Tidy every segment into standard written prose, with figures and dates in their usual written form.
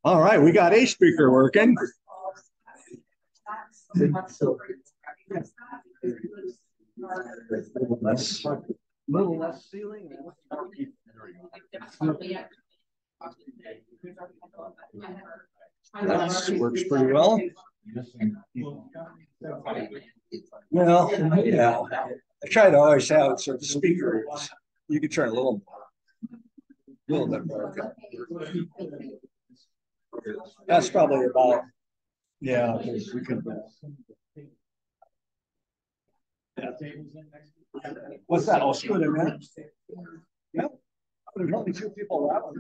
All right, we got a speaker working. Little less ceiling. That works pretty well. Well, yeah. I try to always have it so the speaker is, you can turn a little bit more. That's probably about, yeah, we can. Yeah. What's that? I'll screw it in there. Yep. There's only two people around.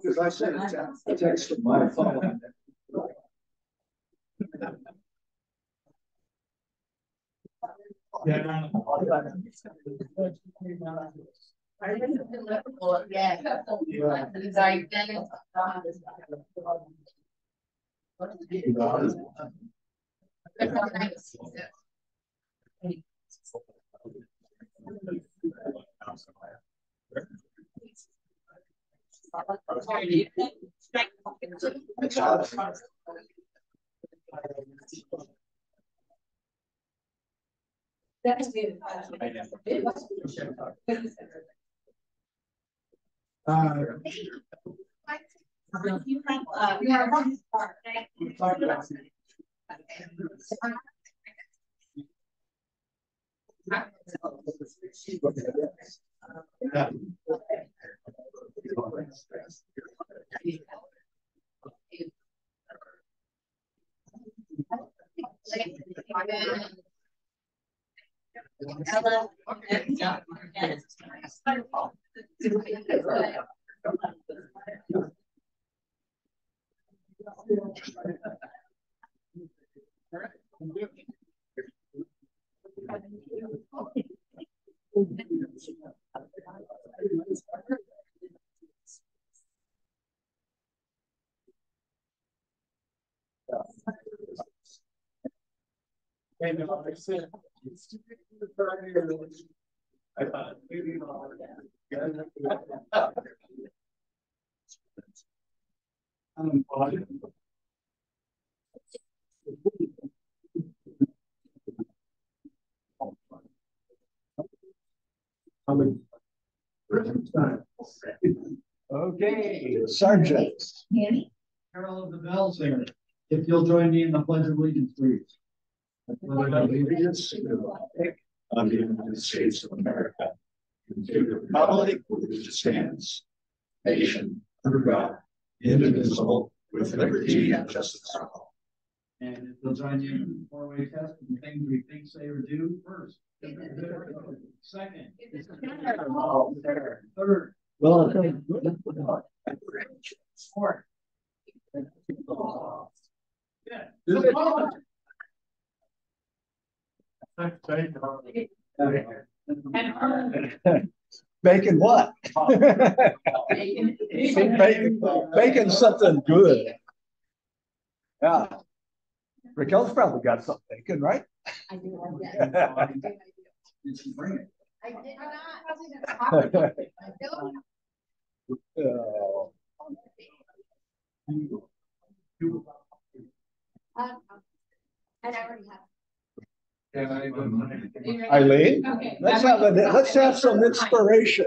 Because I said it's extra my phone. Yeah. Okay, Sergeant. Carol of the Bells here. If you'll join me in the Pledge of Allegiance, please. Allegiance to the flag of the United States of America, and to the republic which stands, nation under God, indivisible, with liberty and justice for all. And if you'll join me in the four-way test of the things we think, say, or do first. Second. Third. Well, Fourth. Bacon what? Bacon something good. Yeah. Raquel's probably got something bacon, right? I do. Did she bring it? I did not. And I already have. Eileen, Okay. let's have some inspiration.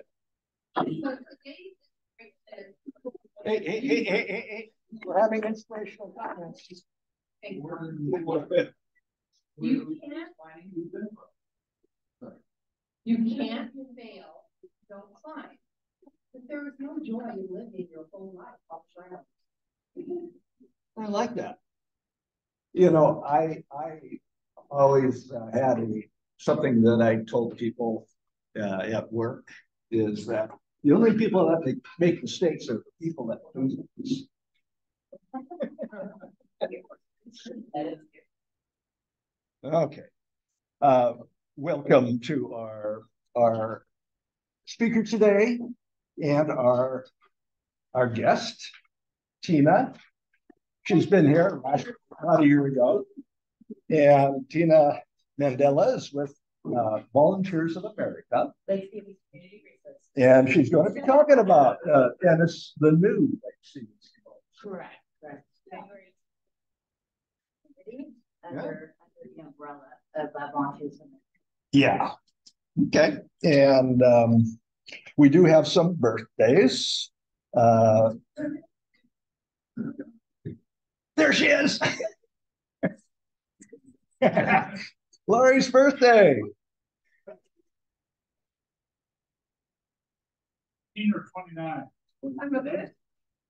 Hey. We're having inspirational comments. You can't fail, don't climb. But there is no joy in living your whole life. I like that. You know, I always had something that I told people at work is that the only people that make mistakes are the people that do this. Okay. Welcome to our speaker today and our guest, Tina. She's been here about a year ago. And Tina Mandela is with Volunteers of America. And she's going to be talking about, and it's the new Lake Stevens. Correct. Under the umbrella of Volunteers of America. Yeah. Okay. And we do have some birthdays. There she is. Lori's birthday. 18 or 29. I'm a bit.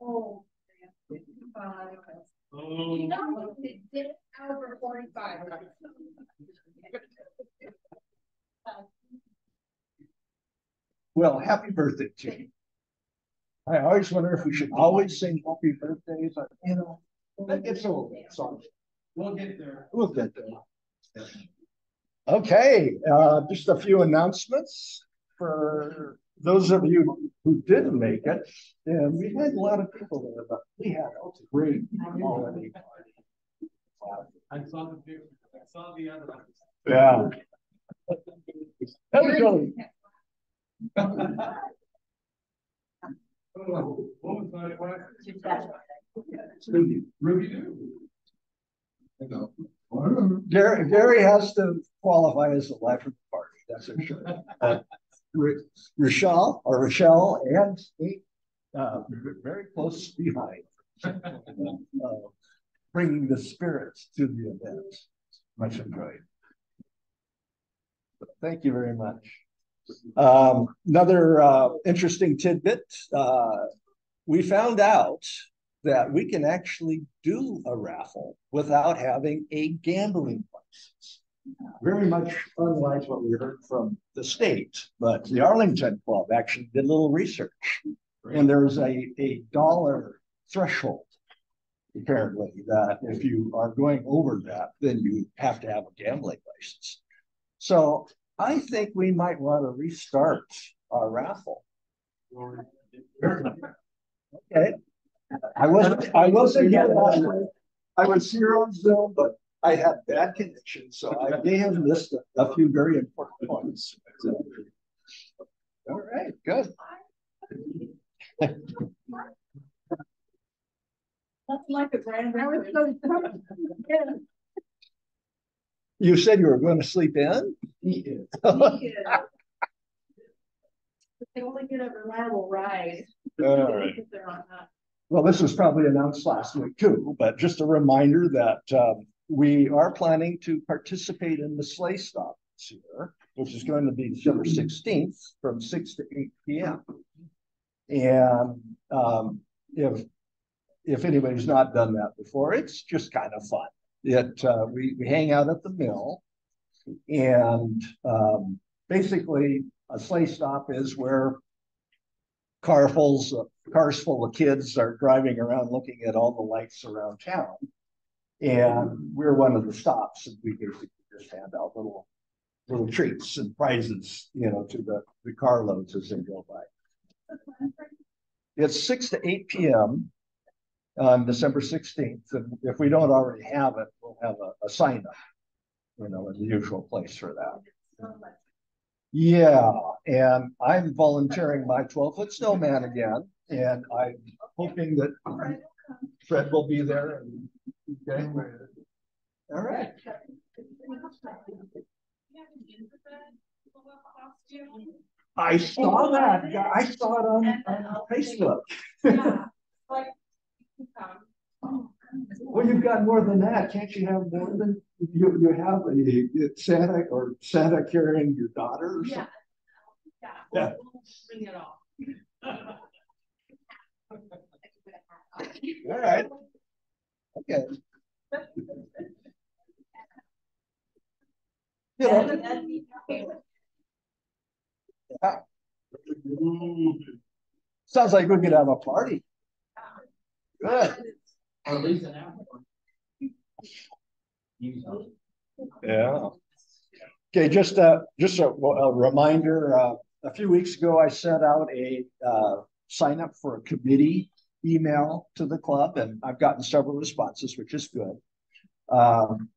Oh. Oh. You know, it did over 45. Well, happy birthday to you. I always wonder if we should always sing happy birthdays, but you know, that gets old. So We'll get there. we'll get there. Okay, just a few announcements for those of you who didn't make it. And we had a lot of people there, but we had a great holiday party. I saw the picture. I saw the other ones. Yeah. That was really, Oh, what was my question? Ruby do. Gary has to qualify as the life of the party, that's for sure. Rochelle and Steve, very close behind, bringing the spirits to the event. Much enjoyed. Thank you very much. Another interesting tidbit, we found out that we can actually do a raffle without having a gambling license. Very much unlike what we heard from the state, but the Arlington Club actually did a little research, and there's a dollar threshold, apparently, that if you are going over that, then you have to have a gambling license. So I think we might want to restart our raffle. Okay. I wasn't here last week. I was here on Zoom, but I had bad connection, so I may have missed a few very important points. All right, good. That's like a brand. You said you were going to sleep in? He is. They only get a reliable ride. All right. Well, this was probably announced last week too, but just a reminder that we are planning to participate in the sleigh stop this year, which is going to be December 16th from 6 to 8 p.m. And if anybody's not done that before, it's just kind of fun. We hang out at the mill, and basically a sleigh stop is where cars full of kids are driving around looking at all the lights around town. And we're one of the stops, and we basically just hand out little treats and prizes, you know, to the carloads as they go by. It's 6 to 8 p.m. on December 16th. And if we don't already have it, we'll have a sign up, you know, in the usual place for that. Yeah, and I'm volunteering my 12-foot snowman again, and I'm hoping that Fred will be there. And, okay. All right. I saw that. I saw it on Facebook. Well, you've got more than that. Can't you have more than you have a Santa carrying your daughter? Or Yeah. Yeah. We'll bring it all. All right. Okay. You know, yeah. Sounds like we could have a party. Good. Or at least an hour. Yeah. Okay, just a reminder, a few weeks ago, I sent out a sign up for a committee email to the club, and I've gotten several responses, which is good. Probably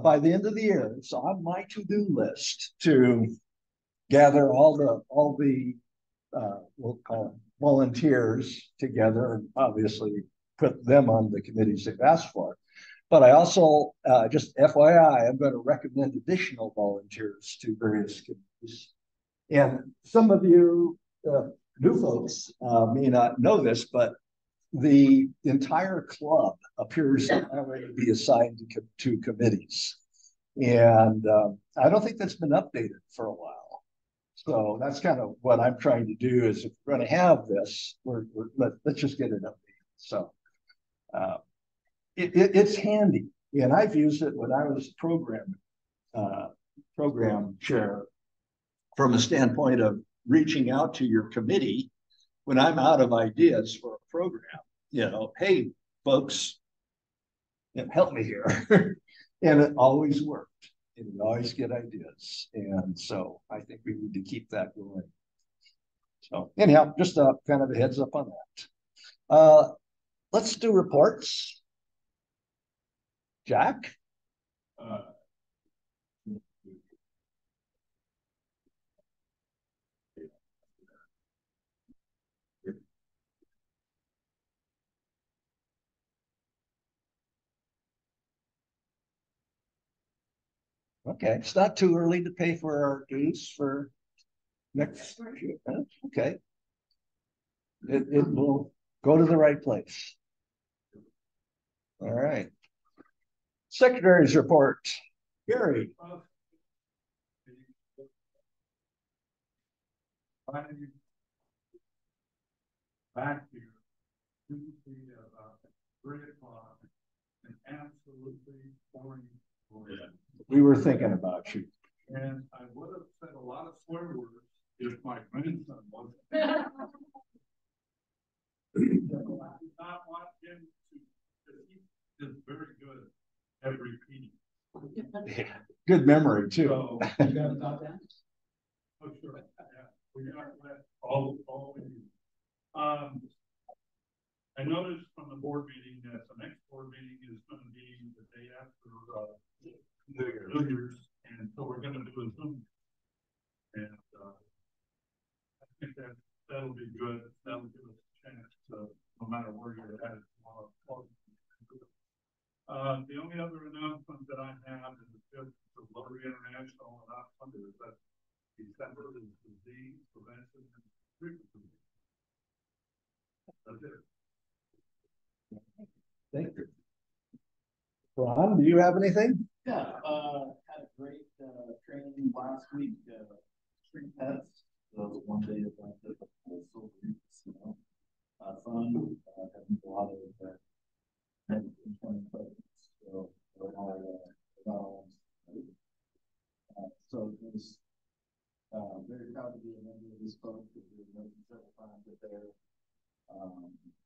by the end of the year, it's on my to-do list to gather all the we'll call them volunteers together, and obviously put them on the committees they've asked for. But I also, just FYI, I'm going to recommend additional volunteers to various committees. And some of you new folks may not know this, but the entire club appears already to be assigned to committees. And I don't think that's been updated for a while. So that's kind of what I'm trying to do is if we're going to have this, let's just get it updated. So it's handy. And I've used it when I was program chair from a standpoint of reaching out to your committee when I'm out of ideas for a program. Hey, folks, help me here. And it always worked. And we always get ideas. And so I think we need to keep that going. So anyhow, just kind of a heads up on that. Let's do reports. Jack? Okay, it's not too early to pay for our dues for next year. Okay. It will go to the right place. All right. Secretary's report. Gary. Back here, Tuesday about 3:00, and absolutely pouring rain. We were thinking about you. And I would have said a lot of swear words if my grandson wasn't. I did not want him to, he is very good at repeating. Yeah. Good memory too. So, you got about that? Oh, sure. Yeah. We got that all we need. I noticed from the board meeting that the next board meeting is going to be the day after New Year's, and so we're going to do a Zoom. And I think that'll be good. That'll give us a chance to, no matter where you're at, the only other announcement that I have is just the Rotary International and not funded that December is disease prevention and treatment. That's it. Thank you. Ron, do you have anything? Yeah, had a great training last week. Street pets. So it was one day of also fun. Having a lot of so it was very proud to be a member of this club because we've been several times there,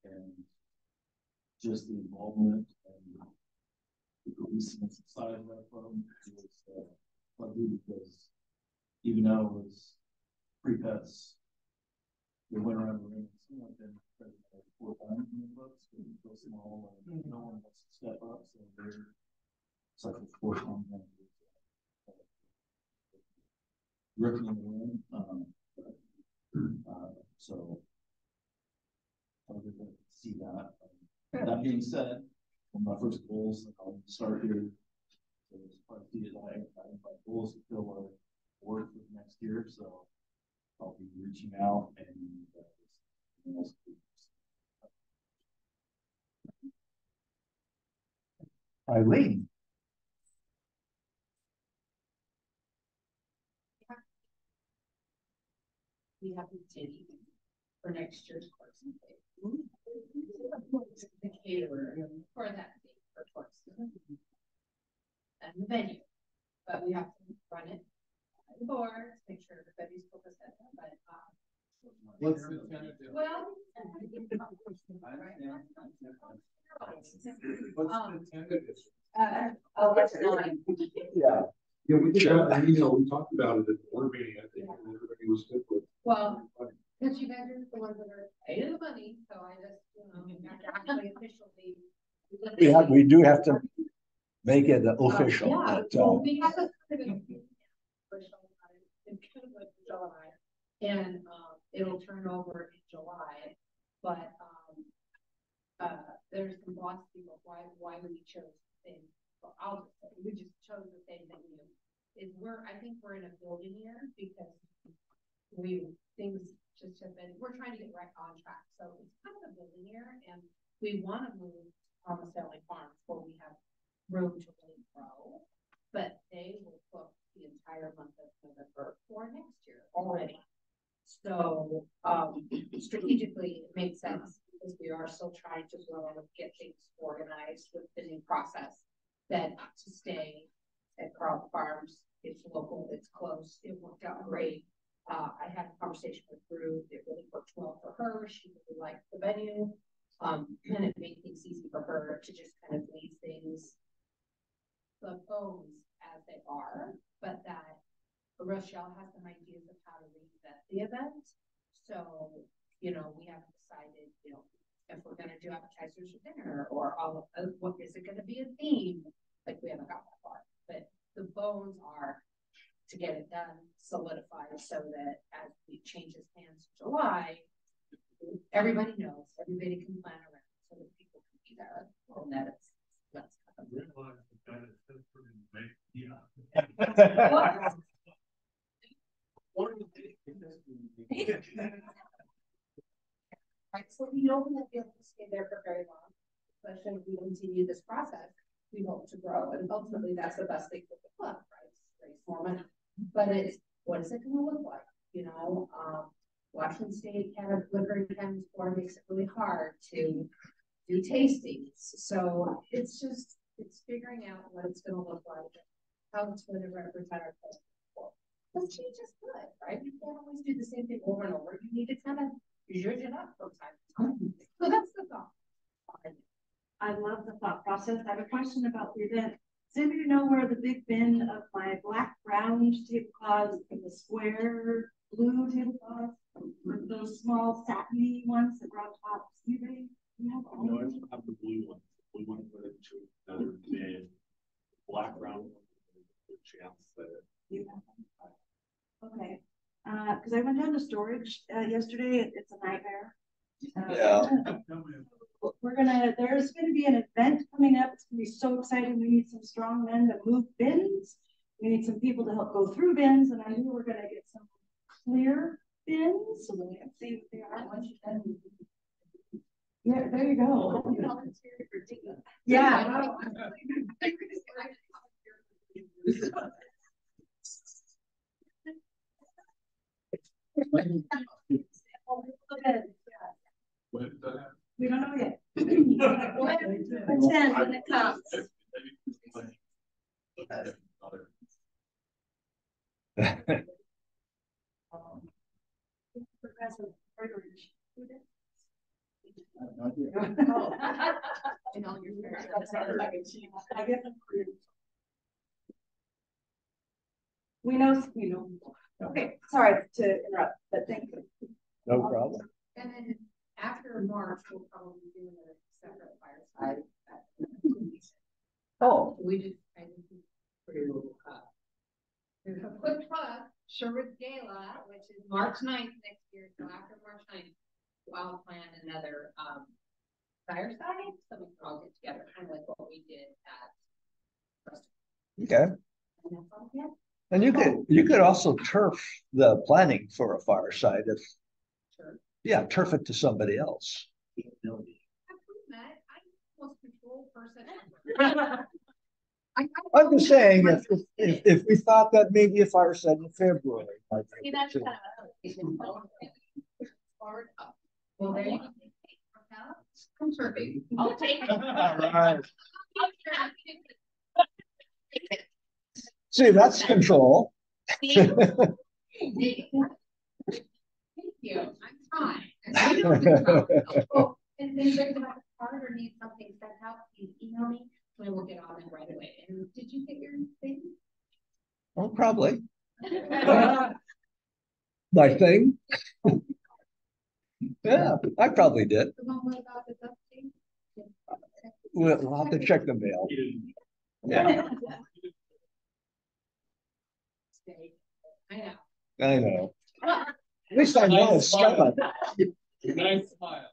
and just the involvement and the cohesiveness side of that club was lovely because even though it was pre-pets, we went around the ring and like them 4 times in the books, but we feel small and no one wants to step up, so it's like a 4th one. Rookie in the win. So I'll get to see that. That being said, one of my first goals, I'll start here. So it's part of the my goals to fill our work for next year. So I'll be reaching out and Eileen. We have the city for next year's course and pay. The caterer for that day for course and the venue, but we have to run it by the board, make sure everybody's focused at that. But what's the Well. What's the tentative? Oh, it's nine. Yeah. Yeah, we did have an email, we talked about it at the board meeting, I think, and everybody was good with. Well, because you guys are the ones that are paying the money, so I just, actually officially. We do have to make it official. Yeah, but, well, we have a kind of official, it's kind of like July, and, it'll turn over in July, but, there's some boss people, why we chose the same, well, I'll just say, we just chose the same venue. I think we're in a building year because things just have been, we're trying to get right on track. So it's kind of a building year, and we want to move Thomas Valley Farms where we have room to really grow, but they will book the entire month of November for next year already. So strategically, it makes sense because we are still trying to grow and get things organized with the new process. That to stay at Carl Farms, it's local, it's close, it worked out great. I had a conversation with Ruth. It really worked well for her. She really liked the venue. And it made things easy for her to just kind of leave things the bones as they are, but that Rochelle has some ideas of how to reinvent the event. So, we haven't decided, if we're going to do appetizers for dinner or all of what is it going to be a theme? Like we haven't got that far, but the bones are to get it done, solidified, so that as it changes hands in July, everybody knows, everybody can plan around, so that people can be there, and that's kind of right. So we know we won't be able to stay there for very long, especially if we continue this process. We hope to grow, and ultimately that's the best thing for the club, right? Raise more money. But it's, what is it going to look like? Washington State Liquor and Cannabis Board makes it really hard to do tastings. So it's figuring out what it's going to look like, how it's going to represent our culture. Because change is good, right? You can't always do the same thing over and over. You need to kind of zhuzh it up from time to time. So that's the thought. I love the thought process. I have a question about the event. Does anybody know where the big bin of my black round tablecloths and the square blue tablecloths, with those small satiny ones that were on top? Anybody? You have all No, I don't have the blue ones. We want to put it into another bin. Black round chance that you have them? Okay. Because I went down to storage yesterday. It's a nightmare. Yeah. There's going to be an event coming up. It's going to be so exciting. We need some strong men to move bins. We need some people to help go through bins. And I knew we're going to get some clear bins so we can see what they are. Yeah, there you go. Yeah. We don't know yet. Pretend when it comes. We know. Okay, sorry to interrupt, but thank you. No problem. And then after March, we'll probably do a separate fireside. Oh, We just kind of through there's a quick plug, Sherwood Gala, which is March 9th next year. So after March 9th, I'll plan another fireside, so we can all get together, kind of like what we did at okay. and that's all, yeah. And you could also turf the planning for a fireside if, Sure. Yeah, turf it to somebody else. I'm the most control person ever. I'm just saying, if we thought that maybe a fireside in February. See, that's kind of forward up. Well, there you go. Come surfing. I'll take it. All right. See, that's control. Thank you. I'm trying. Oh, and then there's a card or need something sent out, please email me, and we'll get on it right away. And did you get your thing? Oh, probably. My thing? Yeah, I probably did. The one about the duct tape? We'll have to check the mail. Yeah, I know. I know. At least I know it's coming. Nice smile.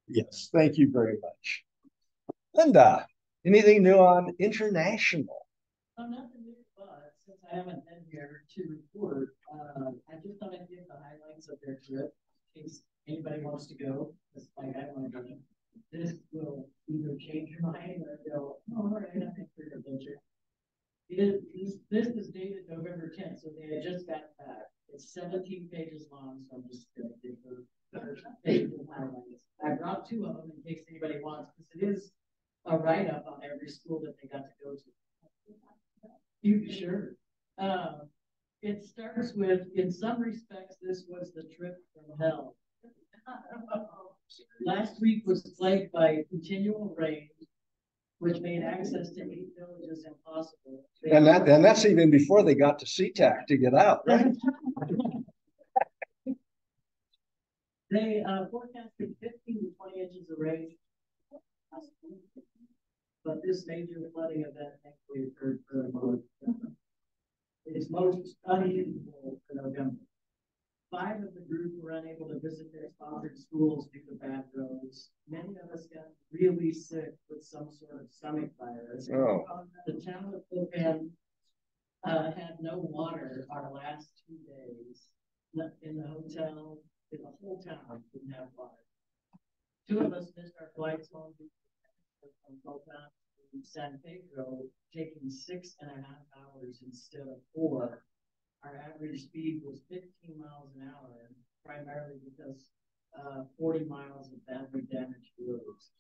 Yes, thank you very much. Linda, anything new on international? Nothing new, but since I haven't been here to report, I just thought I'd give the highlights of their trip in case anybody wants to go. It's like, I want to go. This will either change your mind or go, oh, all right, I think we're adventure. This is dated November 10th, so they had just got back. It's 17 pages long, so I'm just going to give the highlights. I brought 2 of them in case anybody wants, because it is a write-up on every school that they got to go to. You sure? It starts with, in some respects, this was the trip from hell. Last week was plagued by continual rain, which made access to 8 villages impossible. And that's even before they got to SeaTac to get out, right? They forecasted 15 to 20 inches of rain. But this major flooding event thankfully occurred for a month. It's most unusual for November. 5 of the group were unable to visit their sponsored schools due to bad roads. Many of us got really sick with some sort of stomach virus. Oh. The town of Copan had no water our last 2 days. In the hotel, in the whole town didn't have water. 2 of us missed our flights home from Copan to San Pedro, taking 6.5 hours instead of 4. Our average speed was 15 miles an hour, primarily because 40 miles of badly damaged roads.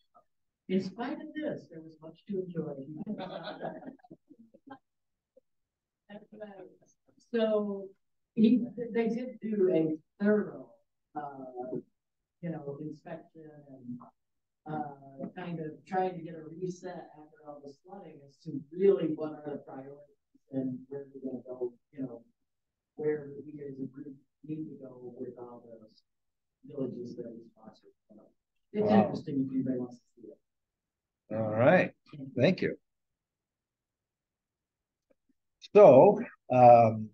In spite of this, there was much to enjoy. So they did do a thorough, inspection and kind of trying to get a reset after all the flooding as to really what are the priorities and where we're going to go, where we as a group need to go with all those villages that we sponsor. It's interesting if anybody wants to see it. All right, thank you. So,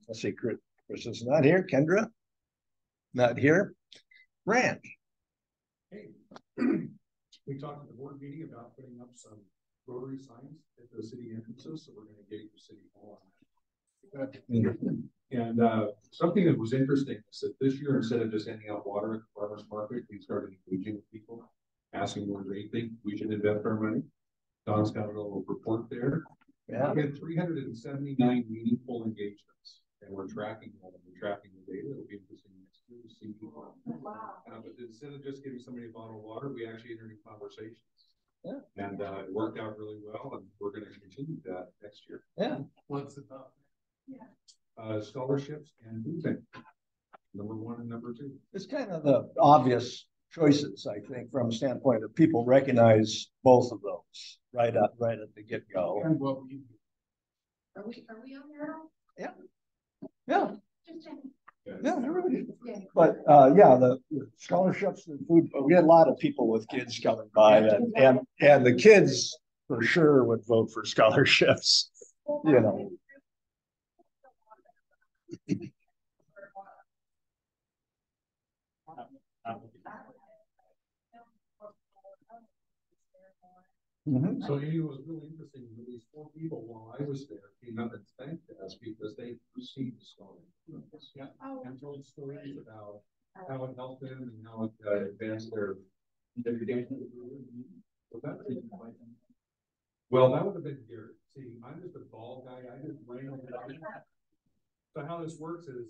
let's see, Chris is not here. Kendra, not here. Rand. Hey, we talked at the board meeting about putting up some rotary signs at the city entrances, so we're going to gate the city hall on that. And something that was interesting is that this year, instead of just handing out water at the farmers market, we started engaging people, asking what they think we should invest our money. Don's got a little report there. Yeah. We had 379 meaningful engagements, and we're tracking them. We're tracking the data. It'll be interesting next year to see people. Wow. But instead of just giving somebody a bottle of water, we actually entered in conversations. Yeah. And it worked out really well, and we're going to continue that next year. Yeah. What's the top? Yeah. Scholarships and food bank. Number 1 and number 2. It's kind of the obvious choices, I think, from a standpoint of people recognize both of those right at the get-go. And what we do. Are we on there? Yeah. Yeah. Just checking. Yeah, everybody. Yeah. But yeah, the scholarships and food, we had a lot of people with kids coming by, and the kids for sure would vote for scholarships, Mm-hmm. So it was really interesting. At least 4 people while I was there came up and thanked us because they received the scholarship. Yeah. Oh. And told stories about how it helped them and how it advanced their education. Well, that would have been Gary. See, I'm just a ball guy. I just ran it out. So how this works is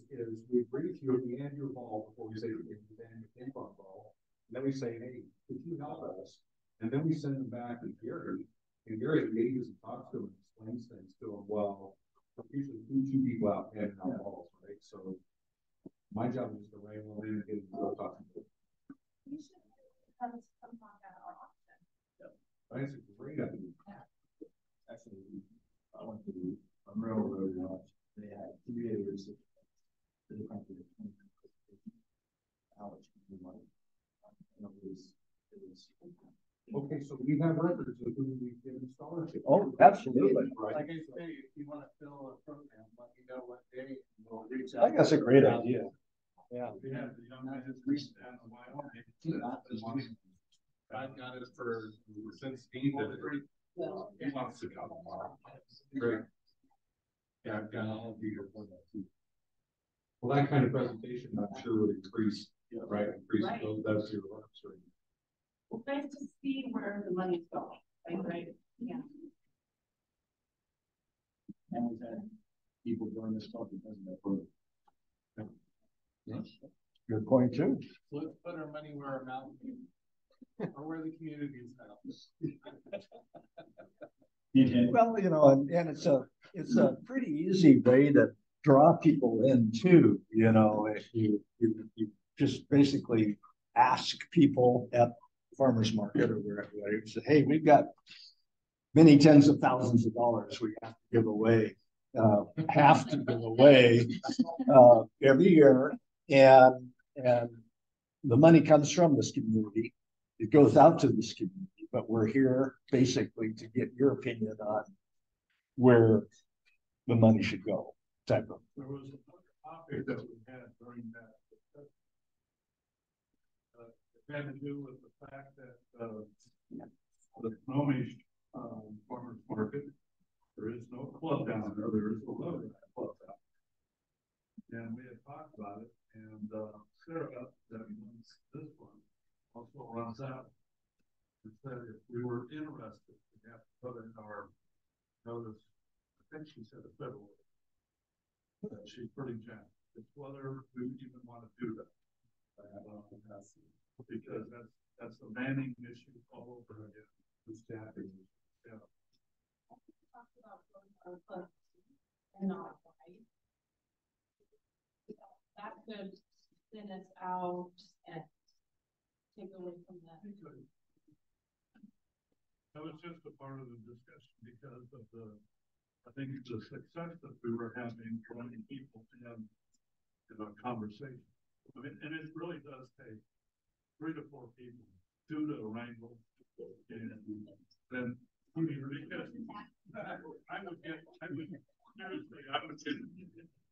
we brief you at the end of your ball before we say you can stand your ping pong ball. And then we say, hey, could you help us? And then we send them back to Gary. And Gary engages and talks to them and explains things to them. Well, usually 2 people out handing out balls, right? So My job is to write one in and get it talking. You should have us come talk at our auction. That's a great idea. Actually, I went to a railroad watch. They had 3 acres of the different college money. And it was. Okay, so we have records of who we give scholarship. Oh, absolutely. Right. Like I say, if you want to fill a program, let me know what day. And we'll reach I think that's a great idea. Yeah. We have the young man down in Wyoming. I've got it for since Steve did it. He wants to come. Great. Yeah, I've got all of you for that too. Well, that kind of presentation, I'm sure would increase, right? Increase Right. those your works, right? Well, nice to see where the money's going, right? Yeah. And we've had people join this club because of that program. Good point too. So let's put our money where our mouth is. Or where the community is now. Well, you know, and it's a pretty easy way to draw people in too, you know, if you just basically ask people at farmer's market or wherever, you say, hey, we've got many tens of thousands of dollars we have to give away, every year. And the money comes from this community. It goes out to this community, but we're here basically to get your opinion on where the money should go, type of. There was another topic that we had during that discussion. It had to do with the fact that the Snohomish farmers market, there is no club down there. There is a logo that club down there. And we had talked about it, and Sarah, that runs this one, also runs out. And said if we were interested, we have to put in our notice. I think she said a February. She's pretty jacked. It's whether we even want to do that. Because that's the manning issue all over again. The staffing. Yeah. Talked about and not right. That could send us out and take away from that. That was just a part of the discussion because of I think the success that we were having drawing people in a conversation. I mean, and it really does take 3 to 4 people, 2 to wrangle, and then because I would get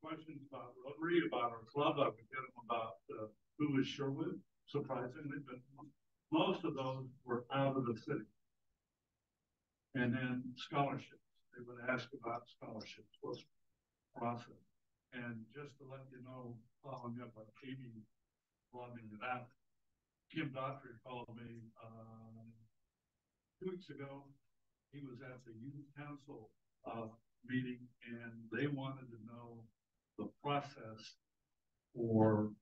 questions about Rotary, about our club. I would get them about who is Sherwood, surprisingly, but most of those were out of the city. And then scholarships. They would ask about scholarships, what's the process. And just to let you know, following up on Amy blotting it out, Kim Daughtry called me 2 weeks ago. He was at the youth council meeting, and they wanted to know the process for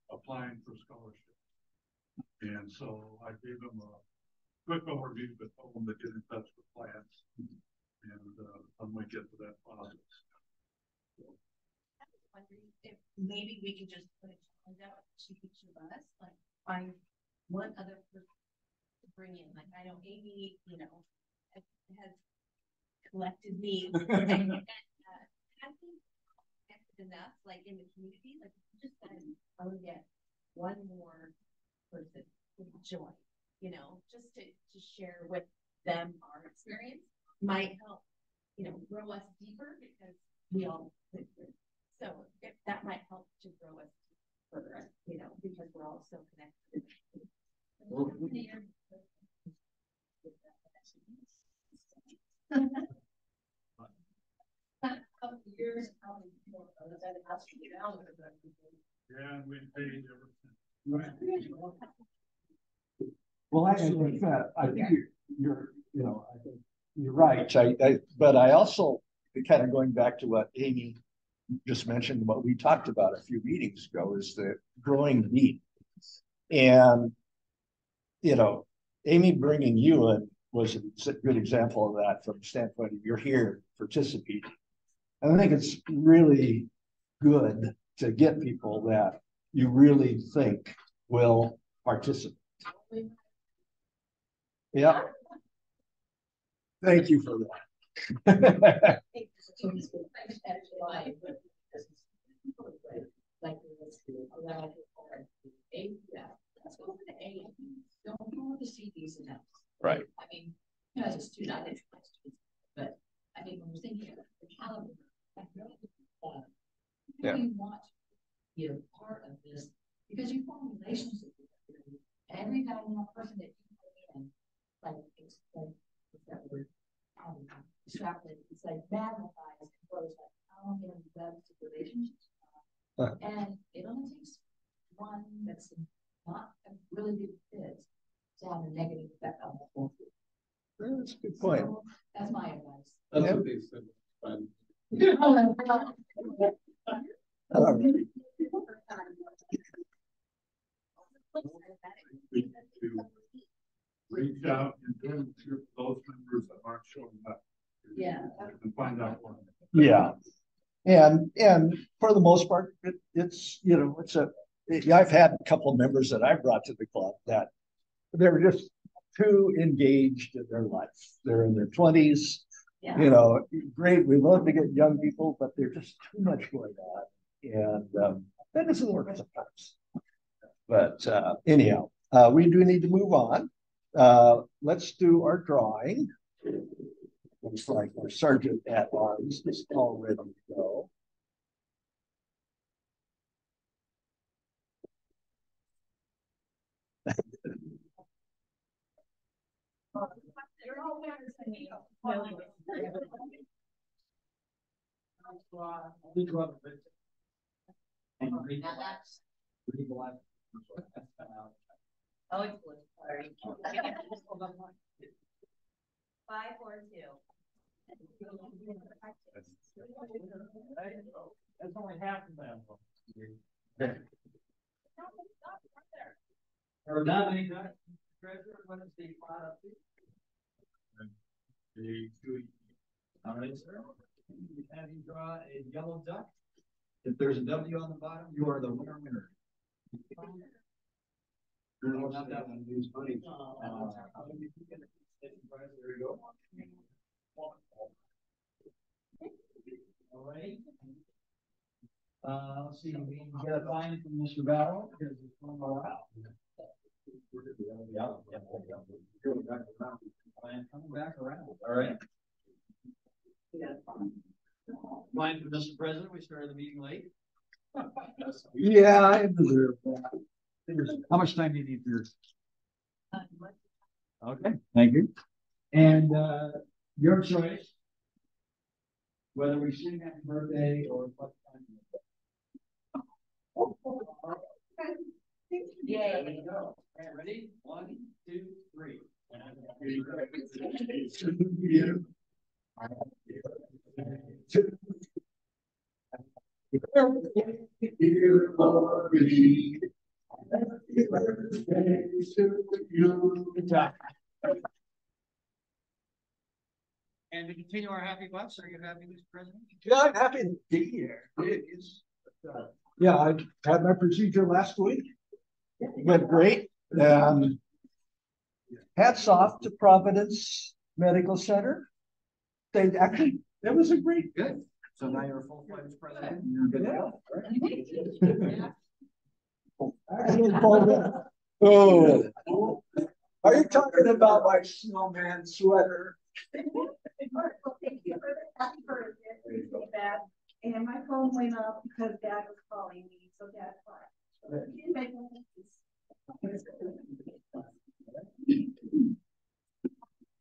applying for scholarships. And so I gave them a quick overview, but told them to get in touch with plans, and I'm going to get to that process. So. I was wondering if maybe we could just put a challenge out to each of us, like find one other person to bring in. Like I know Amy, you know, has collected me, and I think connected enough, like in the community, like just I would get one more person to join. You know, just to share with them our experience might help, you know, grow us deeper because we all live here. So if that might help to grow us further, you know, because we're all so connected. Yeah, we paid everything. Well, I think you're I think you're right. But I also, kind of going back to what Amy just mentioned, what we talked about a few meetings ago, is the growing need. And, you know, Amy bringing you in was a good example of that from the standpoint of you're here participating. And I think it's really good to get people that you really think will participate. Yeah. Thank you for that. Let's go for the A. Don't go to C, D's and F's. Right. I mean, you know, as a student, I didn't try students, but I mean, when we're thinking of the caliber, Yeah. you want to be a part of this because you form relationships with everybody. Every one person that you put in, like it's like what's that word? Extrapolate. It's like magnifies and grows like how many webs of relationships. And it only takes one that's not a really good fit to have a negative effect on the whole group. That's a good point. So that's my advice. That's what they said. To reach out and do to those members that aren't showing up. Yeah. And find out what. Yeah. And for the most part, it's, you know, I've had a couple of members that I brought to the club that they're just too engaged in their life. They're in their 20s, Yeah. you know, great. We love to get young people, but there's just too much going on. And that doesn't work sometimes. But anyhow, we do need to move on. Let's do our drawing. Looks like our sergeant at arms is all ready to go. You're all winners, I mean. Now that's. Oh, it's blue. Sorry. 542. That's only half of them. Or not any treasurer, what is the All right, sir. Have you draw a yellow duck? If there's a W on the bottom, you are the winner. Not that one, use money. There you go. All right. Let's see, we get a fine from Mr. Barrow because it's going around. Coming back around. All right. Fine for Mr. President, we started the meeting late. Yeah, I deserve that. How much time do you need for yours? Okay, thank you. And your choice, whether we sing happy birthday or what time. Yay. There you go. Okay, ready? 1, 2, 3. Dear Lordy, happy birthday to you. And to continue our happy bus, are you happy, Mr. President? Yeah, I'm happy to be here. Yeah, I had my procedure last week. Went great. Hats off to Providence Medical Center. They actually, that was a great. Good. So now you're a full-fledged president. You're good to go. Oh, are you talking about my snowman sweater? Happy birthday, Dad. And my phone went up because Dad was calling me, so Dad's fine.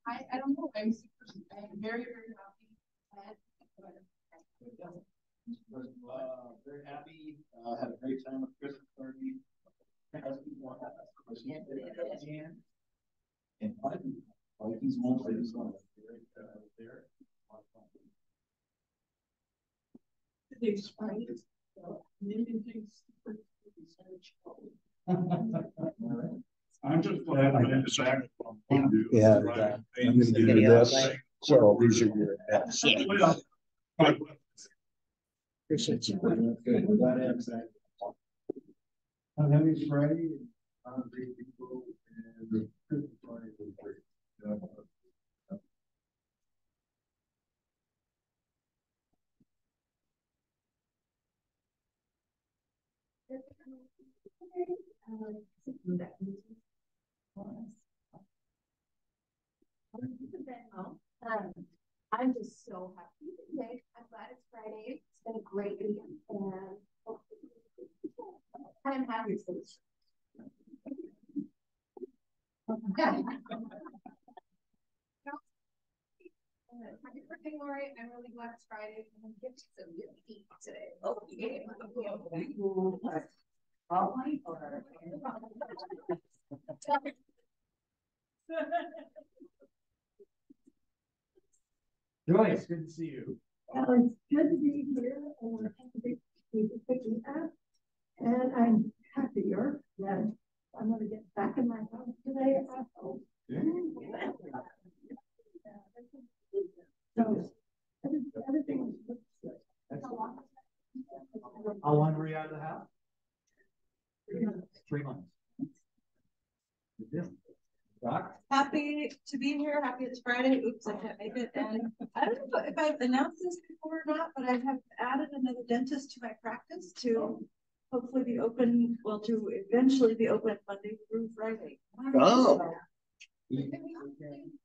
I don't know, I'm very, very happy. Very happy. Had a great time with Christmas party. And Vikings mostly just want there. I'm just glad I'm in the back. Yeah, I'm gonna give you this. So these are your. Yeah. Appreciate you. with that aspect. I'm having Friday, big people, and the Christmas party was great. I'm just so happy today. I'm glad it's Friday. It's been a great week and I'm happy to Happy birthday, Lori. I'm really glad it's Friday. I'm gonna get some good feet today. Oh, yeah. Joyce, good to see you. It's good to be here and happy to be picking up. And I'm happier that I'm going to get back in my house today. I hope. So everything is good. How long were you out of the house? 3 months. Doc? Happy to be here. Happy it's Friday. Oops, I can't make it. And I don't know if I've announced this before or not, but I have added another dentist to my practice to hopefully be open, well, to eventually be open Monday through Friday. Oh. So, Thank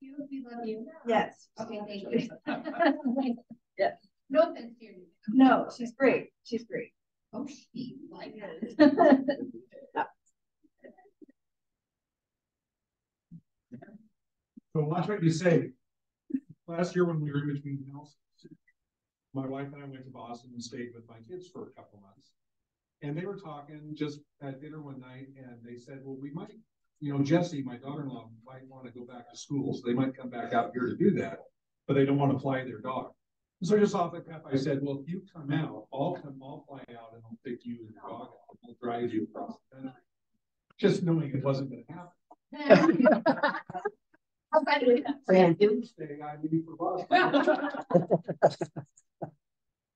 you. We love you. yes. Okay, thank you. Yes. No offense to you. No, she's great. She's great. Oh, she like that. So watch what you say. Last year when we were in between houses, my wife and I went to Boston and stayed with my kids for a couple months. And they were talking just at dinner one night and they said, well, we might, you know, Jessie, my daughter-in-law, might want to go back to school. So they might come back out here to do that, but they don't want to fly their dog. So just off the cuff, I said, well, if you come out, I'll fly out and I'll pick you and your dog up. I'll drive you across the country. Just knowing it wasn't going to happen. Tuesday, I leave for Boston.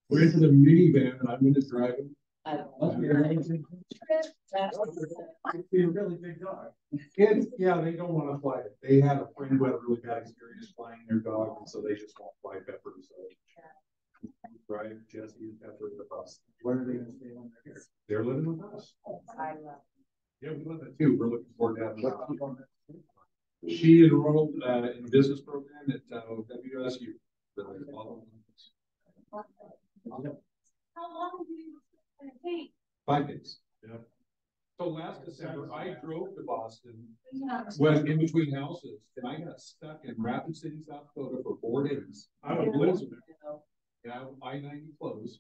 We're into the minivan and I'm going to drive him. Be a really big dog. Kids, yeah, they don't want to fly it. They had a friend who had a really bad experience flying their dog, and so they just won't fly Pepper. So, right, Jessie and Pepper at the bus. Where are they going to stay when they're here? They're living with us. I love Yeah, we love it too. We're looking forward to having them. She enrolled in a business program at WSU. How long do you take? 5 days. Yeah. So last December, I drove to Boston, went in between houses, and I got stuck in Rapid City, South Dakota for 4 days. I was blizzard. Yeah, I-90 closed.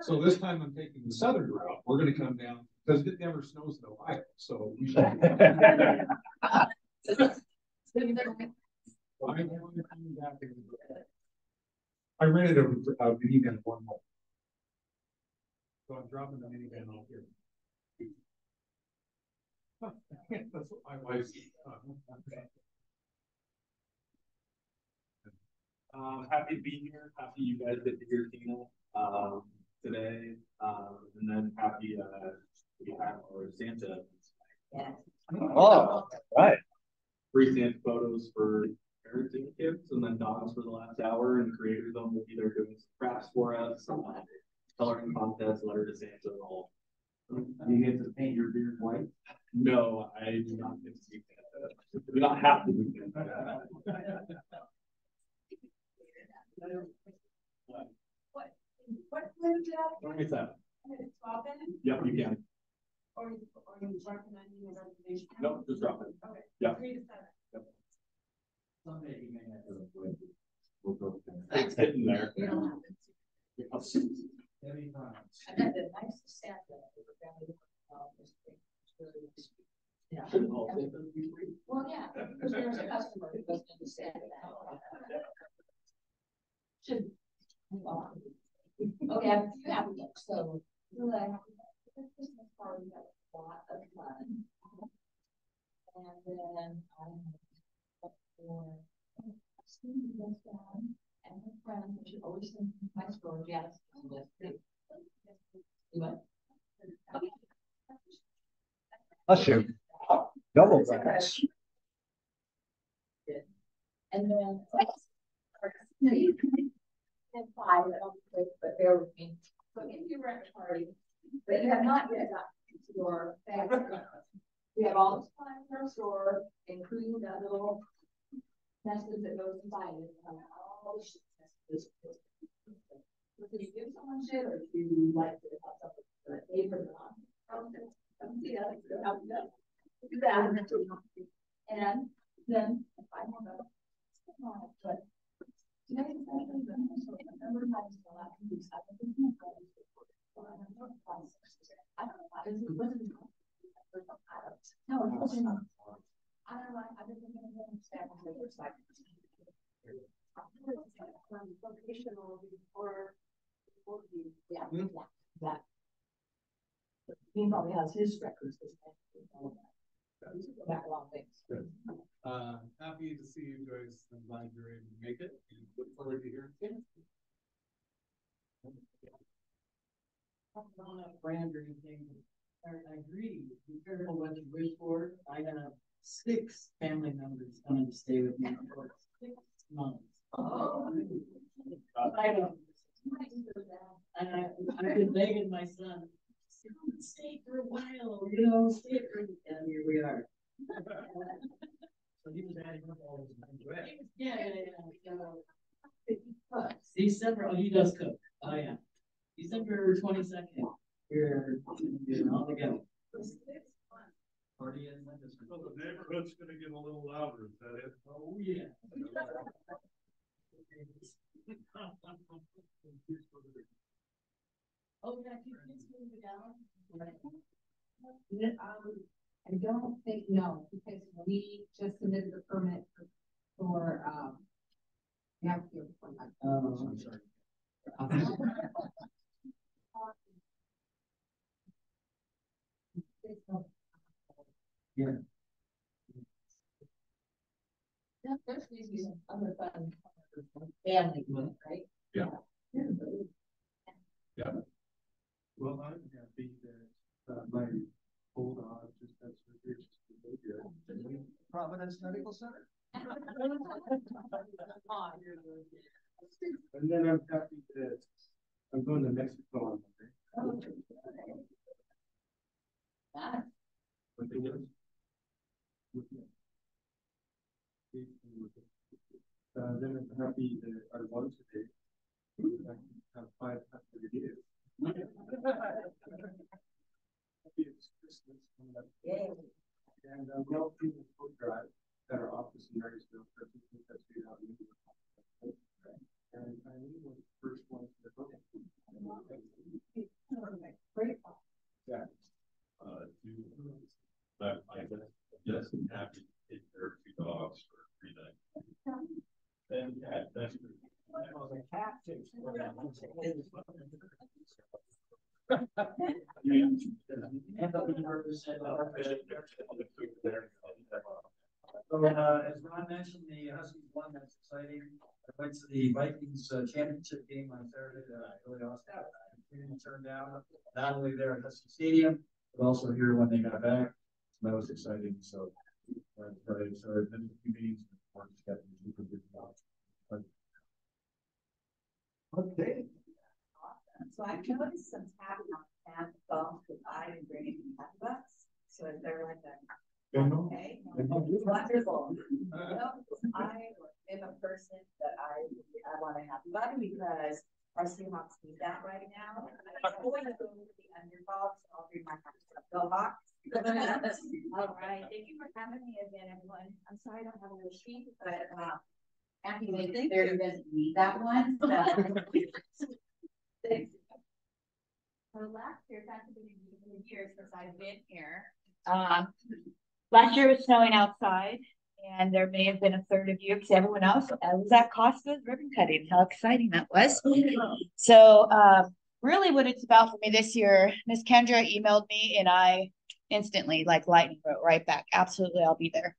So this time I'm taking the southern route. We're going to come down because it never snows in Ohio. So we should. I rented a minivan one month. So I'm dropping the minivan off here. That's what my wife's. Happy to be here. Happy you guys get to hear Tina today. And then happy we have our Santa. Yes. Oh, right. Free Santa photos for parents and kids, and then dogs for the last hour. And creators on will be there doing some crafts for us, coloring contests, letter to Santa, and all. You get to paint your beard white? No, I do not get to see Santa. We do not have to do Santa. What flavor do you have? 27. It's Robin? Yep, you can. Or you recommending a reservation? Nope, just drop it. Okay. Yeah. 3 to 7. Yep. Someday you may have to. We'll go. It's getting there. Anytime. I bet the nicest Santa ever found. Yeah. Shouldn't all Santas be free? Well, yeah, because there's a customer who goes into Santa. Should. Okay, I have a few happy looks, so really happy. The Christmas party had a lot of fun. And then I have for Steve down and her friend, she always sends my story. Yes. You what? I'll shoot. Double bags. And then. And five, but bear with me. So if you were at a party, but you have not yet gotten to your bag. We have all the supplies in our store, including that little message that goes inside it. All the shit messages. So do you give someone shit or do you like to have something that they bring it on? Yeah, do that. And then if I want to, but today's session, a number of times in the last few weeks, I've been thinking about it. I don't know why. It wasn't. No, it wasn't. I don't know. I've been thinking of it. Vocational or yeah, that. He probably has his records. Back a lot of things. Good. Happy to see you guys. I'm glad you're able to make it. And look forward to hearing. On a brand or anything, I agree. Be careful what you wish for. I have 6 family members coming to stay with me for 6 months. Oh. I don't. And I've been begging my son, stay for a while, stay for, and here we are. So he was adding up all his money. Yeah. December, oh, he does cook. Oh, yeah. December 22nd, we're all together. Party in Memphis. So the neighborhood's gonna get a little louder, is that it? Oh, yeah. Oh, yeah, keep moving down. I don't think, no, because we just submitted the permit for, yeah. I'm sorry. Yeah. There's usually some other fun family, right? Yeah. Yeah. Well, I'm happy that my old dog just had surgery just to go good. Providence Medical Center. And then I'm happy that I'm going to Mexico on Monday. But it was. Then I'm happy that I won today. I have 5 after it is. It's Christmas coming up. And we all do the food drive at our office in Marysville. And I was the first one to the vote. Great. Yeah. But I just happy to take care of 2 dogs for 3 nights. And that's The cat takes. So, as Ron mentioned, the Huskies won. That's exciting. I went to the Vikings championship game on Saturday. Really awesome. It turned out not only there at Husky Stadium, but also here when they got back. So that was exciting. So, right. So, I've been to a few meetings. Okay. So I've noticed some tapping on the fan phone because I didn't bring any $10. So is there like a okay? Wonderful. I am a person that I want to have money because our Seahawks need that right now. I'm going to go to the underdogs. So I'll bring my go Hawks. All right. Thank you for having me again, everyone. I'm sorry I don't have a receipt, but Happy they think there doesn't need that one. So. So last year, that's been a year since I've been here. Last year it was snowing outside, and there may have been a third of you, because everyone else was at Costa's ribbon cutting. How exciting that was! So, really, what it's about for me this year, Miss Kendra emailed me, and I instantly, like lightning, wrote right back. Absolutely, I'll be there.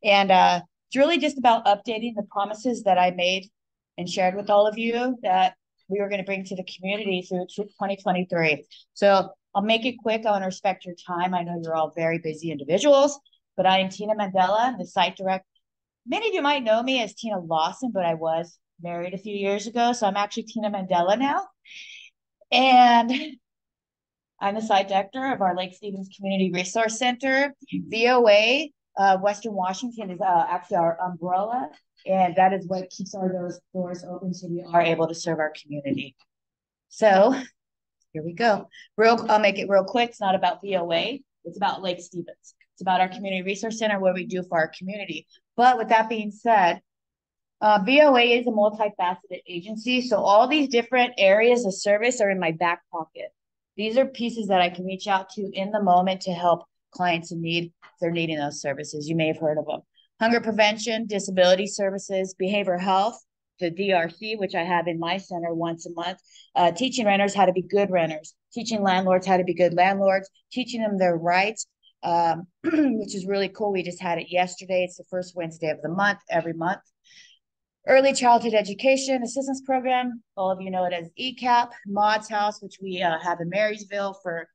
And it's really just about updating the promises that I made and shared with all of you that we were going to bring to the community through 2023. So I'll make it quick. I want to respect your time. I know you're all very busy individuals, but I am Tina Mandela, the site director. Many of you might know me as Tina Lawson, but I was married a few years ago. So I'm actually Tina Mandela now. And I'm the site director of our Lake Stevens Community Resource Center. VOA, Western Washington is actually our umbrella, and that is what keeps our doors open so we are able to serve our community. So here we go. I'll make it real quick. It's not about VOA. It's about Lake Stevens. It's about our Community Resource Center, what we do for our community. But with that being said, VOA is a multifaceted agency. So all these different areas of service are in my back pocket. These are pieces that I can reach out to in the moment to help clients in need if they're needing those services. You may have heard of them. Hunger prevention, disability services, behavioral health, the DRC, which I have in my center once a month, teaching renters how to be good renters, teaching landlords how to be good landlords, teaching them their rights, which is really cool. We just had it yesterday. It's the first Wednesday of the month, every month. Early Childhood Education Assistance Program, all of you know it as ECAP, Maud's House, which we have in Marysville for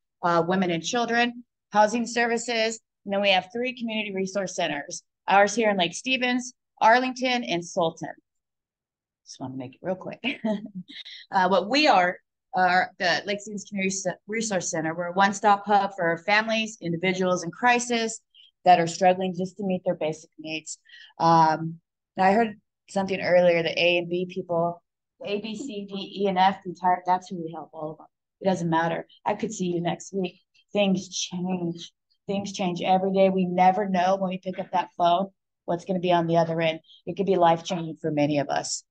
women and children, housing services, and then we have 3 community resource centers, ours here in Lake Stevens, Arlington, and Sultan. Just want to make it real quick. What we are the Lake Stevens Community Resource Center. We're a one-stop hub for families, individuals in crisis that are struggling just to meet their basic needs. I heard something earlier, the A and B people, A, B, C, D, E, and F, that's who we help, all of them. It doesn't matter. I could see you next week. Things change. Things change every day. We never know when we pick up that phone what's going to be on the other end. It could be life-changing for many of us.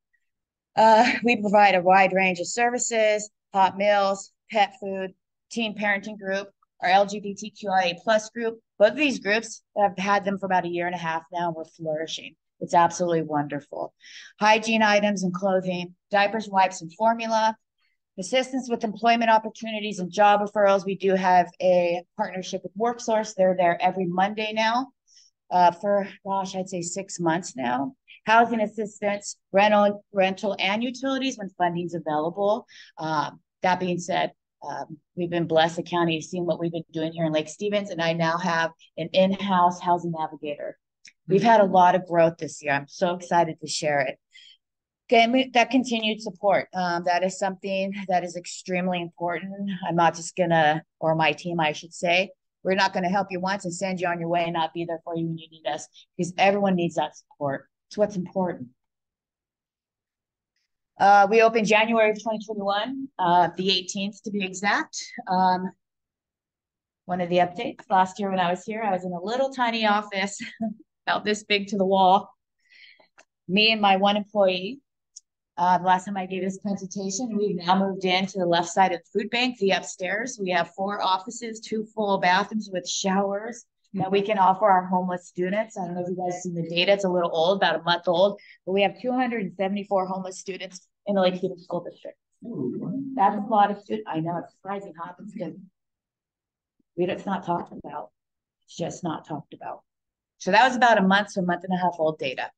We provide a wide range of services, hot meals, pet food, teen parenting group, our LGBTQIA plus group. Both of these groups, I've had them for about 1.5 years now, and we're flourishing. It's absolutely wonderful. Hygiene items and clothing, diapers, wipes, and formula, assistance with employment opportunities and job referrals. We do have a partnership with WorkSource. They're there every Monday now for, gosh, I'd say 6 months now. Housing assistance, rental, and utilities when funding's available. That being said, we've been blessed. The county has seen what we've been doing here in Lake Stevens, and I now have an in-house housing navigator. We've had a lot of growth this year. I'm so excited to share it. Okay, that continued support. That is something that is extremely important. I'm not just gonna, or my team, I should say, we're not gonna help you once and send you on your way and not be there for you when you need us, because everyone needs that support. It's what's important. We opened January of 2021, the 18th to be exact. One of the updates, last year when I was here, I was in a little tiny office, about this big to the wall. Me and my one employee. The last time I gave this presentation, we've now moved into the left side of the food bank, the upstairs. We have 4 offices, 2 full bathrooms with showers that we can offer our homeless students. I don't know if you guys seen the data. It's a little old, about a month old, but we have 274 homeless students in the Lake Stevens School District. That's a lot of students. I know, it's surprising, huh? It's not talked about. It's just not talked about. So that was about a month to a month and a half old data.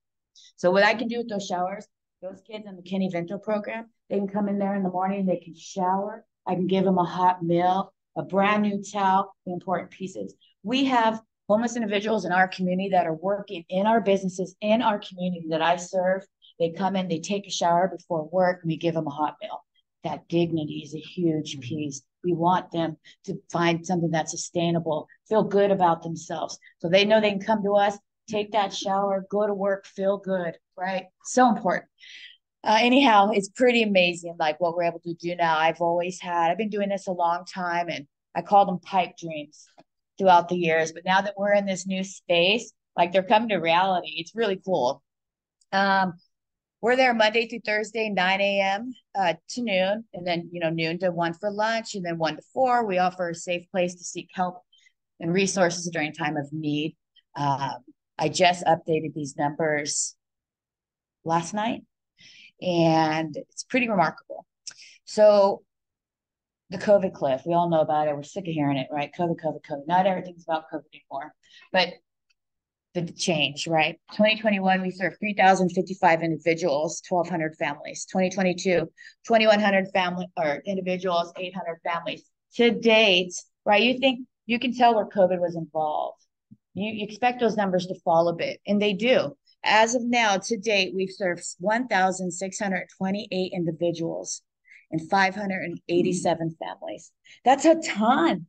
So what I can do with those showers, those kids in the Kenny Vento program, they can come in there in the morning, they can shower. I can give them a hot meal, a brand new towel, the important pieces. We have homeless individuals in our community that are working in our businesses, in our community that I serve. They come in, they take a shower before work, and we give them a hot meal. That dignity is a huge piece. We want them to find something that's sustainable, feel good about themselves. So they know they can come to us, take that shower, go to work, feel good, right? So important. Anyhow, it's pretty amazing, like what we're able to do now. I've been doing this a long time, and I call them pipe dreams throughout the years. But now that we're in this new space, like they're coming to reality. It's really cool. We're there Monday through Thursday, 9 a.m. To noon, and then, noon to 1 for lunch, and then 1 to 4. We offer a safe place to seek help and resources during time of need. I just updated these numbers last night, and it's pretty remarkable. So the COVID cliff, we all know about it. We're sick of hearing it, right? COVID. Not everything's about COVID anymore. But the change, right? 2021, we served 3,055 individuals, 1,200 families. 2022, 2,100 family or individuals, 800 families. To date, right? You can tell where COVID was involved. You expect those numbers to fall a bit, and they do. As of now, to date, we've served 1,628 individuals and 587 families. That's a ton.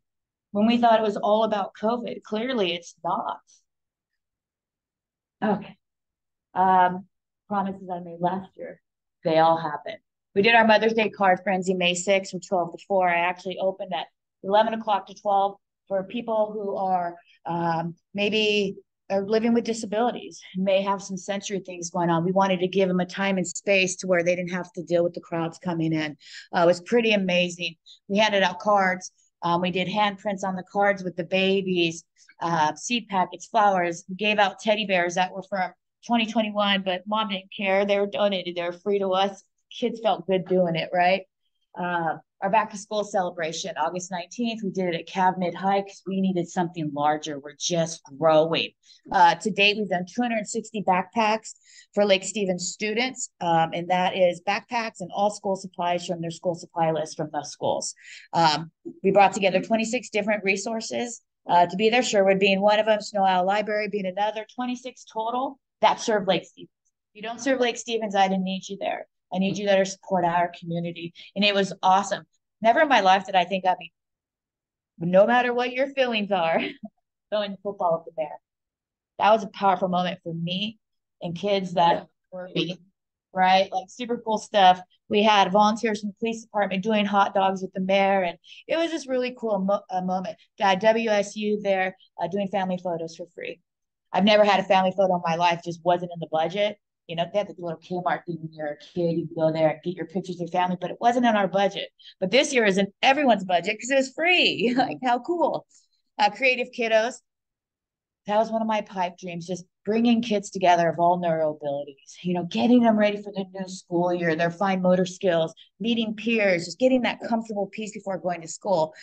When we thought it was all about COVID, clearly it's not. Okay. Promises I made last year, they all happened. We did our Mother's Day card frenzy May 6th from 12 to 4. I actually opened at 11 o'clock to 12 for people who are maybe are living with disabilities, may have some sensory things going on. We wanted to give them a time and space to where they didn't have to deal with the crowds coming in. It was pretty amazing. We handed out cards. We did handprints on the cards with the babies, seed packets, flowers. We gave out teddy bears that were from 2021, but mom didn't care. They were donated. They were free to us. Kids felt good doing it, right? Our back to school celebration, August 19th, we did it at Cav Mid High because we needed something larger. We're just growing. To date, we've done 260 backpacks for Lake Stevens students, and that is backpacks and all school supplies from their school supply list from the schools. We brought together 26 different resources to be there, Sherwood being one of them, Snow Owl Library being another, 26 total that serve Lake Stevens. If you don't serve Lake Stevens, I didn't need you there. I need you there to support our community. And it was awesome. Never in my life did I think I'd be, no matter what your feelings are, throwing the football up in there. That was a powerful moment for me and kids that were me, right? Like super cool stuff. We had volunteers from the police department doing hot dogs with the mayor, and it was just really cool moment. WSU there doing family photos for free. I've never had a family photo in my life, just wasn't in the budget. You know, they had the little Kmart thing when you're a kid, you go there and get your pictures of your family, but it wasn't in our budget. But this year is in everyone's budget because it was free. Like, how cool. Creative Kiddos. That was one of my pipe dreams, just bringing kids together of all neural abilities, you know, getting them ready for the new school year, their fine motor skills, meeting peers, just getting that comfortable piece before going to school.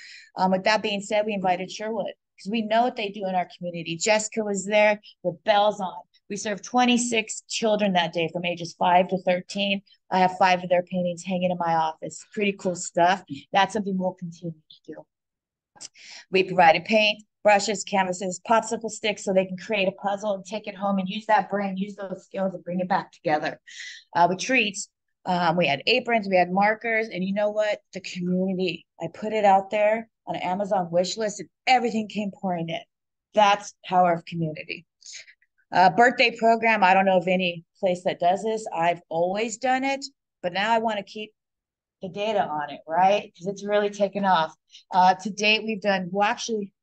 With that being said, we invited Sherwood because we know what they do in our community. Jessica was there with bells on. We served 26 children that day from ages 5 to 13. I have 5 of their paintings hanging in my office. Pretty cool stuff. That's something we'll continue to do. We provided paint, brushes, canvases, popsicle sticks so they can create a puzzle and take it home and use that brain, use those skills and bring it back together. With treats, we had aprons, we had markers, and you know what? The community, I put it out there on an Amazon wish list and everything came pouring in. That's power of community. Birthday program, I don't know of any place that does this. I've always done it, but now I want to keep the data on it, right? Because it's really taken off. To date, we've done, well, actually,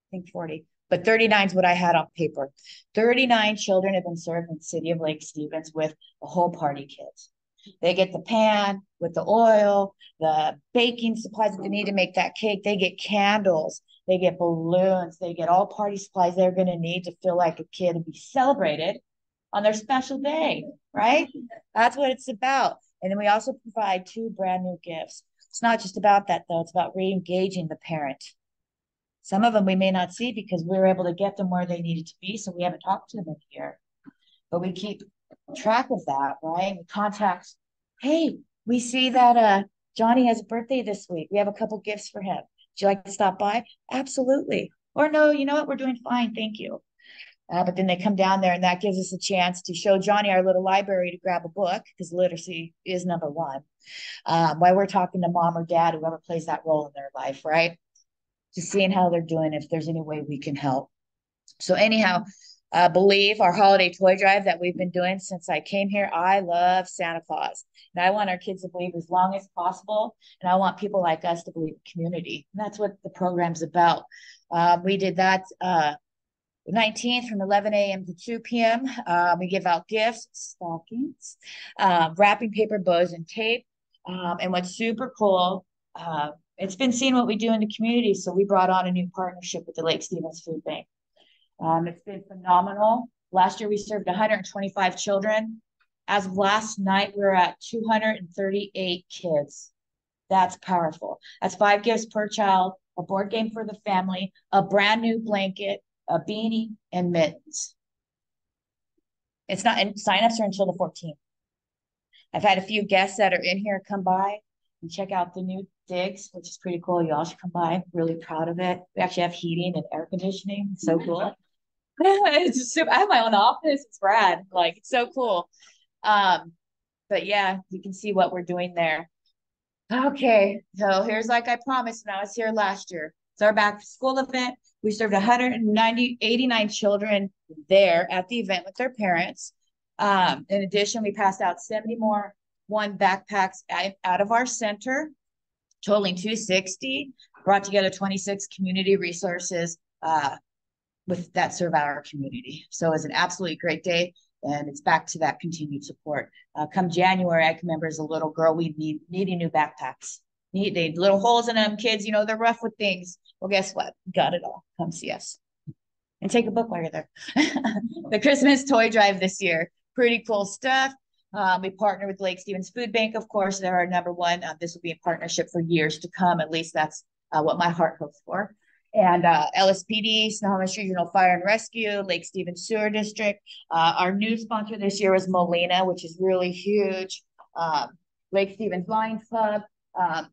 I think 40, but 39 is what I had on paper. 39 children have been served in the city of Lake Stevens with a whole party kit. They get the pan with the oil, the baking supplies that they need to make that cake. They get candles. They get balloons. They get all party supplies they're going to need to feel like a kid and be celebrated on their special day, right? That's what it's about. And then we also provide 2 brand new gifts. It's not just about that, though. It's about re-engaging the parent. Some of them we may not see because we were able to get them where they needed to be, so we haven't talked to them in a year. But we keep track of that, right? We contact, hey, we see that Johnny has a birthday this week. We have a couple gifts for him. Would you like to stop by? Absolutely. Or no, you know what? We're doing fine. Thank you. But then they come down there and that gives us a chance to show Johnny our little library to grab a book because literacy is number one. While we're talking to mom or dad, whoever plays that role in their life, right? Just seeing how they're doing, if there's any way we can help. So anyhow, believe our holiday toy drive that we've been doing since I came here. I love Santa Claus. And I want our kids to believe as long as possible. And I want people like us to believe in community. And that's what the program's about. We did that 19th from 11 a.m. to 2 p.m. We give out gifts, stockings, wrapping paper, bows, and tape. And what's super cool, it's been seeing what we do in the community. So we brought on a new partnership with the Lake Stevens Food Bank. It's been phenomenal. Last year, we served 125 children. As of last night, we're at 238 kids. That's powerful. That's 5 gifts per child, a board game for the family, a brand new blanket, a beanie, and mittens. It's not, and signups are until the 14th. I've had a few guests that are in here come by and check out the new digs, which is pretty cool. Y'all should come by. Really proud of it. We actually have heating and air conditioning. It's so cool. It's super, I have my own office. It's rad. Like, it's so cool. But yeah, you can see what we're doing there. Okay, so here's like I promised when I was here last year. It's our back to school event. We served 89 children there at the event with their parents. In addition, we passed out 70 more backpacks out of our center, totaling 260, brought together 26 community resources with that serve our community. So it was an absolutely great day, and it's back to that continued support. Come January, I can remember as a little girl, we needing new backpacks. They little holes in them, kids, you know, they're rough with things. Well, guess what? Got it all. Come see us. And take a book while you're there. The Christmas toy drive this year. Pretty cool stuff. We partner with Lake Stevens Food Bank, of course. They're our number one. This will be a partnership for years to come. At least that's what my heart hopes for. And LSPD, Snohomish Regional Fire and Rescue, Lake Stevens Sewer District. Our new sponsor this year was Molina, which is really huge. Lake Stevens Lions Club,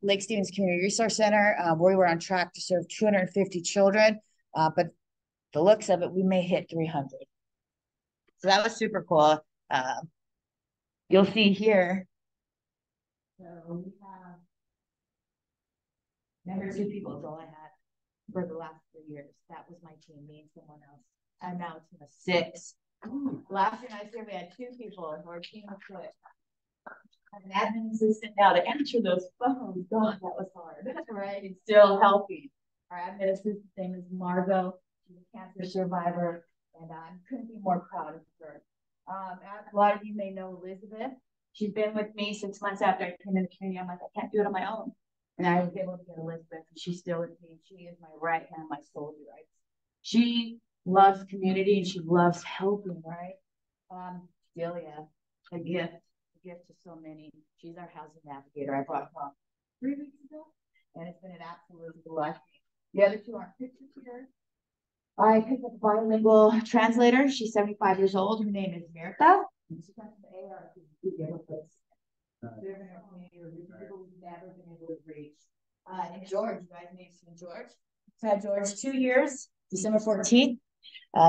Lake Stevens Community Resource Center, where we were on track to serve 250 children. But the looks of it, we may hit 300. So that was super cool. You'll see here. So we have number 2 people is all I had for the last 3 years. That was my team, me and someone else. And now it's a 6. Last year I was here, we had 2 people who are team of 6. I have an admin assistant now to answer those phones. God, that was hard. Right? It's still helping. Our admin assistant name is Margot. She's a cancer survivor, and I couldn't be more proud of her. A lot of you may know Elizabeth. She's been with me 6 months after I came in the community. I'm like, I can't do it on my own. And I was able to get Elizabeth, and she's still with me. She is my right hand, my soldier, right? She loves community and she loves helping, right? Delia, a gift to so many. She's our housing navigator. I brought her on 3 weeks ago, and it's been an absolute delight. The other 2 aren't pictures here. I picked up a bilingual translator. She's 75 years old. Her name is Mirta. And she comes from the AR. They're in our community, or people we've never been able to reach. And George, you guys may have seen George. I've had George 2 years, December 14th.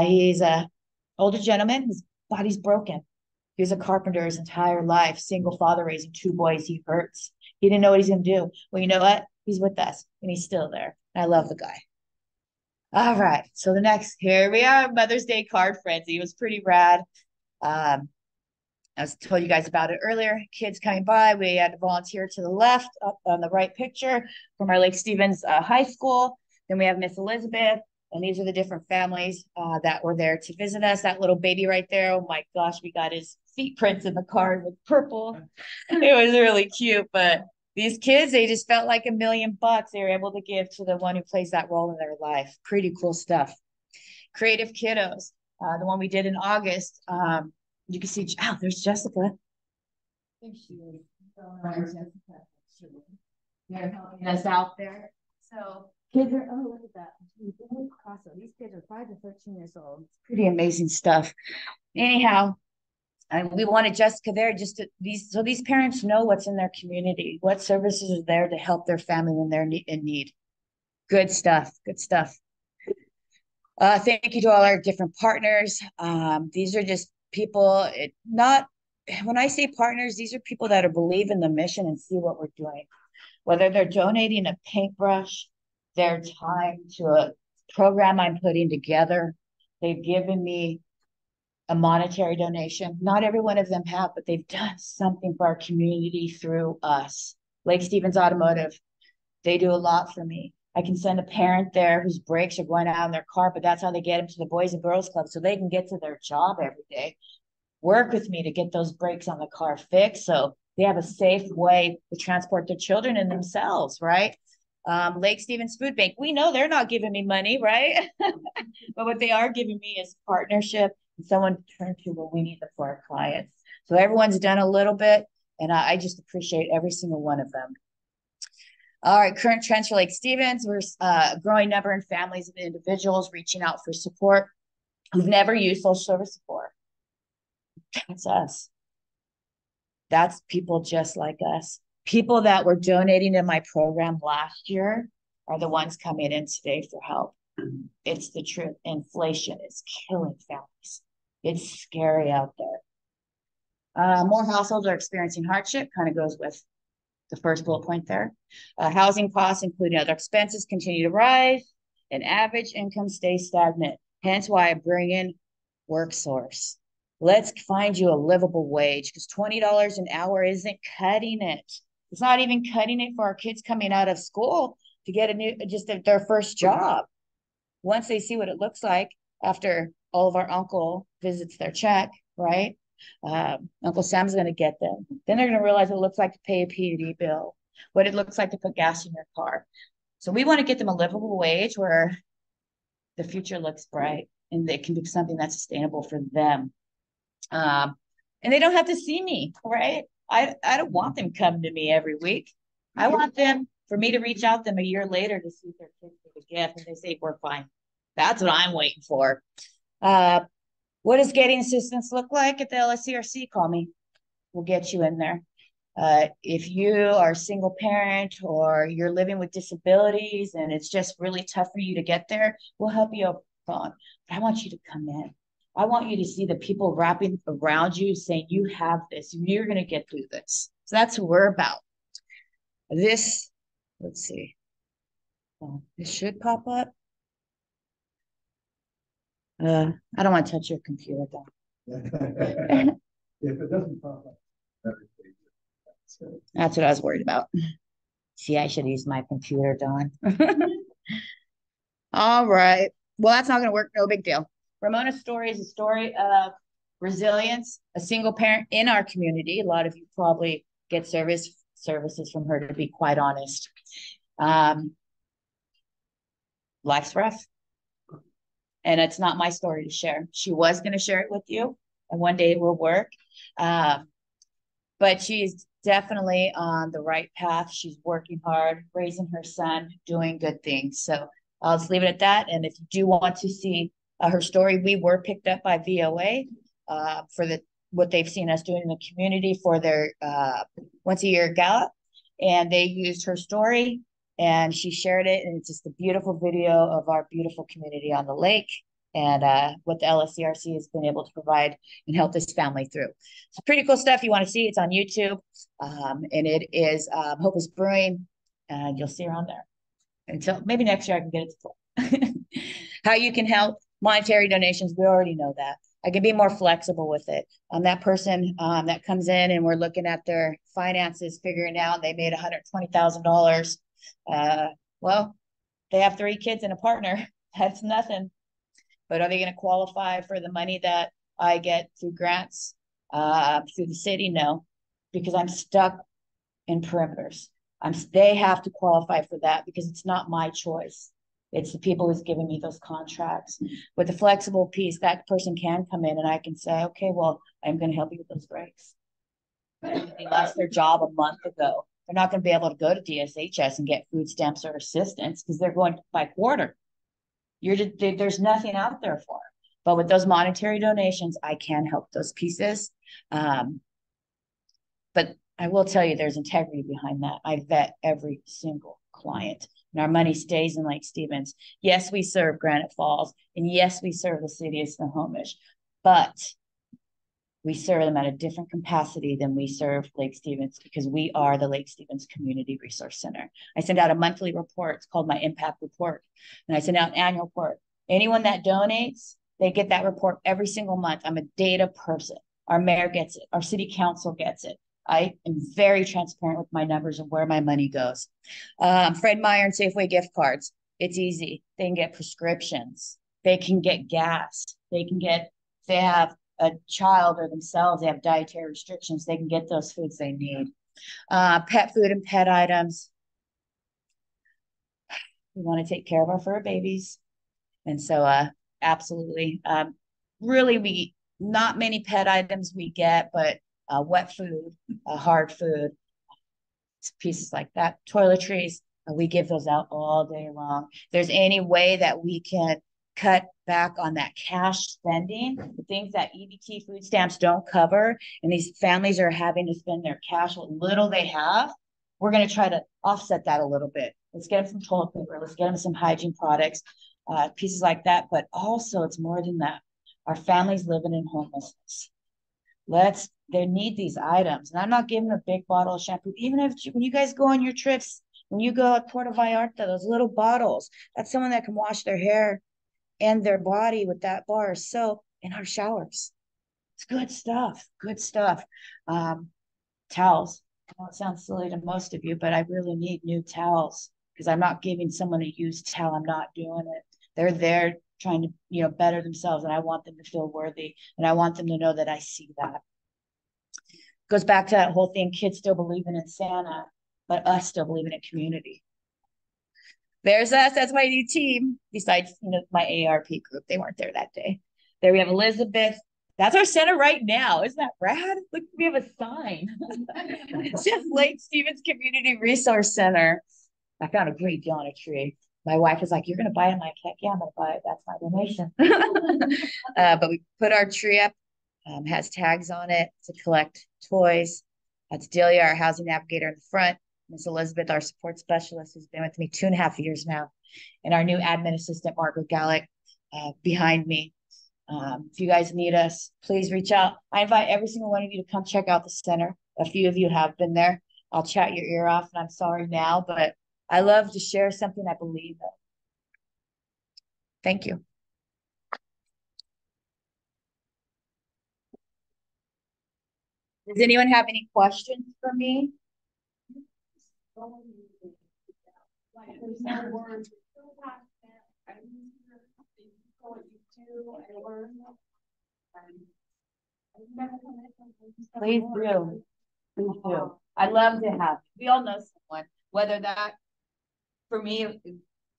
He's a older gentleman. His body's broken. He was a carpenter his entire life, single father raising 2 boys. He hurts. He didn't know what he's going to do. Well, you know what? He's with us, and he's still there. I love the guy. All right, so the next, here we are, Mother's Day card frenzy. It was pretty rad. I told you guys about it earlier. Kids coming by, we had to volunteer to the left, up on the right picture from our Lake Stevens High School. Then we have Miss Elizabeth, and these are the different families that were there to visit us. That little baby right there, oh my gosh, we got his feet prints in the card with purple. It was really cute, but these kids, they just felt like $1 million they were able to give to the one who plays that role in their life. Pretty cool stuff. Creative Kiddos, the one we did in August. You can see, oh, there's Jessica. I think she is. They're helping us out there. So kids are, oh, look at that. These kids are 5 to 13 years old. It's pretty amazing stuff. Anyhow, we wanted Jessica there just to so these parents know what's in their community, what services are there to help their family when they're in need. Good stuff. Good stuff. Thank you to all our different partners. These are just people, when I say partners, these are people that believe in the mission and see what we're doing. Whether they're donating a paintbrush, their time to a program I'm putting together, they've given me a monetary donation. Not every one of them have, but they've done something for our community through us. Lake Stevens Automotive, they do a lot for me. I can send a parent there whose brakes are going out in their car, but that's how they get them to the Boys and Girls Club so they can get to their job every day. Work with me to get those brakes on the car fixed so they have a safe way to transport their children and themselves, right? Lake Stevens Food Bank, we know they're not giving me money, right? But what they are giving me is partnership and someone to turn to when we need them for our clients. So everyone's done a little bit, and I just appreciate every single one of them. All right, current trends for Lake Stevens. We're a growing number of families and individuals reaching out for support who've never used social service before. That's us. That's people just like us. People that were donating to my program last year are the ones coming in today for help. It's the truth. Inflation is killing families. It's scary out there. More households are experiencing hardship, kind of goes with the first bullet point there. Housing costs, including other expenses, continue to rise, and average income stays stagnant. Hence why I bring in WorkSource. Let's find you a livable wage, because $20 an hour isn't cutting it. It's not even cutting it for our kids coming out of school to get their first job. Once they see what it looks like after all of our uncle visits their check, right? Uncle Sam's going to get them. Then they're going to realize what it looks like to pay a PUD bill, what it looks like to put gas in your car. So we want to get them a livable wage where the future looks bright and it can be something that's sustainable for them. And they don't have to see me, right? I don't want them coming to me every week. I want them for me to reach out to them a year later to see if their kids get a gift and they say, we're fine. That's what I'm waiting for. What does getting assistance look like at the LSCRC? Call me. We'll get you in there. If you are a single parent or you're living with disabilities and it's just really tough for you to get there, we'll help you over the phone. But I want you to come in. I want you to see the people wrapping around you saying, you have this, you're going to get through this. So that's what we're about. This, let's see. Oh, this should pop up. I don't want to touch your computer, though. If it doesn't pop up. That's what I was worried about. See, I should use my computer, Dawn. All right. Well, that's not going to work. No big deal. Ramona's story is a story of resilience, a single parent in our community. A lot of you probably get services from her, to be quite honest. Life's rough. And it's not my story to share. She was going to share it with you, and one day it will work. But she's definitely on the right path. She's working hard, raising her son, doing good things. So I'll just leave it at that. And if you do want to see her story, we were picked up by VOA for what they've seen us doing in the community for their once a year gala. And they used her story and she shared it. And it's just a beautiful video of our beautiful community on the lake and what the LSCRC has been able to provide and help this family through. It's pretty cool stuff. You want to see, it's on YouTube. And it is Hope is Brewing, and you'll see her on there. Until maybe next year I can get it to full. How you can help, monetary donations, we already know that. I can be more flexible with it. That person that comes in and we're looking at their finances, figuring out they made $120,000. Well, they have 3 kids and a partner. That's nothing. But are they going to qualify for the money that I get through grants through the city? No, because I'm stuck in perimeters. They have to qualify for that because it's not my choice. It's the people who's giving me those contracts. With the flexible piece, that person can come in and I can say, okay, well, I'm going to help you with those breaks. But if they lost their job a month ago, they're not going to be able to go to DSHS and get food stamps or assistance because they're going by quarter. There's nothing out there for them. But with those monetary donations, I can help those pieces. But I will tell you, there's integrity behind that. I vet every single client, and our money stays in Lake Stevens. Yes, we serve Granite Falls, and yes, we serve the city of Snohomish, but we serve them at a different capacity than we serve Lake Stevens because we are the Lake Stevens Community Resource Center. I send out a monthly report. It's called my Impact Report. And I send out an annual report. Anyone that donates, they get that report every single month. I'm a data person. Our mayor gets it. Our city council gets it. I am very transparent with my numbers and where my money goes. Fred Meyer and Safeway gift cards. It's easy. They can get prescriptions. They can get gas. They have a child or themselves, they have dietary restrictions, they can get those foods they need. Pet food and pet items. We want to take care of our fur babies. And so absolutely. Really, not many pet items we get, but wet food, hard food, pieces like that. Toiletries, we give those out all day long. If there's any way that we can cut back on that cash spending, the things that EBT food stamps don't cover, and these families are having to spend their cash, what little they have. We're going to try to offset that a little bit. Let's get them some toilet paper. Let's get them some hygiene products, pieces like that. But also, it's more than that. Our families living in homelessness. They need these items. And I'm not giving a big bottle of shampoo. Even if when you guys go on your trips, when you go at Puerto Vallarta, those little bottles, that's someone that can wash their hair and their body with that bar of soap in our showers. It's good stuff. Good stuff. Towels. I know it sounds silly to most of you, but I really need new towels because I'm not giving someone a used towel. I'm not doing it. They're there trying to, better themselves, and I want them to feel worthy, and I want them to know that I see that. Goes back to that whole thing, kids still believing in Santa, but us still believing in community. There's us, that's my new team, besides, my AARP group. They weren't there that day. There we have Elizabeth. That's our center right now. Isn't that rad? Look, we have a sign. It says Lake Stevens Community Resource Center. I found a great deal on a tree. My wife is like, "You're going to buy it?" I'm like, "Heck yeah, I'm going to buy it. That's my donation." But we put our tree up, has tags on it to collect toys. That's Delia, our housing navigator in the front. Miss Elizabeth, our support specialist, who's been with me 2.5 years now. And our new admin assistant, Margaret Gallick, behind me. If you guys need us, please reach out. I invite every single one of you to come check out the center. A few of you have been there. I'll chat your ear off, and I'm sorry now, but I love to share something I believe in. Thank you. Does anyone have any questions for me? Please do. Please do. I'd love to have. We all know someone, whether that, for me,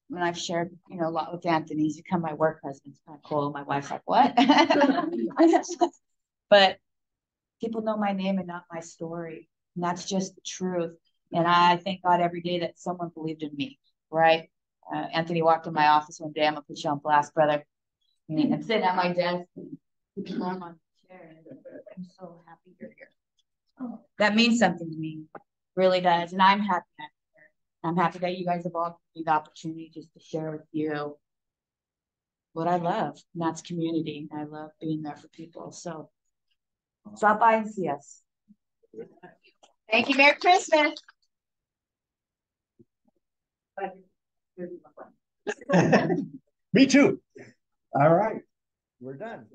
when I've shared, a lot with Anthony, he's become my work husband. It's kind of cool. My wife's like, "What?" But people know my name and not my story. And that's just the truth. And I thank God every day that someone believed in me, right? Anthony walked in my office one day. I'm going to put you on blast, brother. And I'm sitting at my desk. I'm on the chair. I'm so happy you're here. That means something to me. Really does. And I'm happy I'm here. I'm happy that you guys have all given me the opportunity just to share with you what I love. And that's community. I love being there for people. So stop by and see us. Thank you. Merry Christmas. Me too. All right. We're done.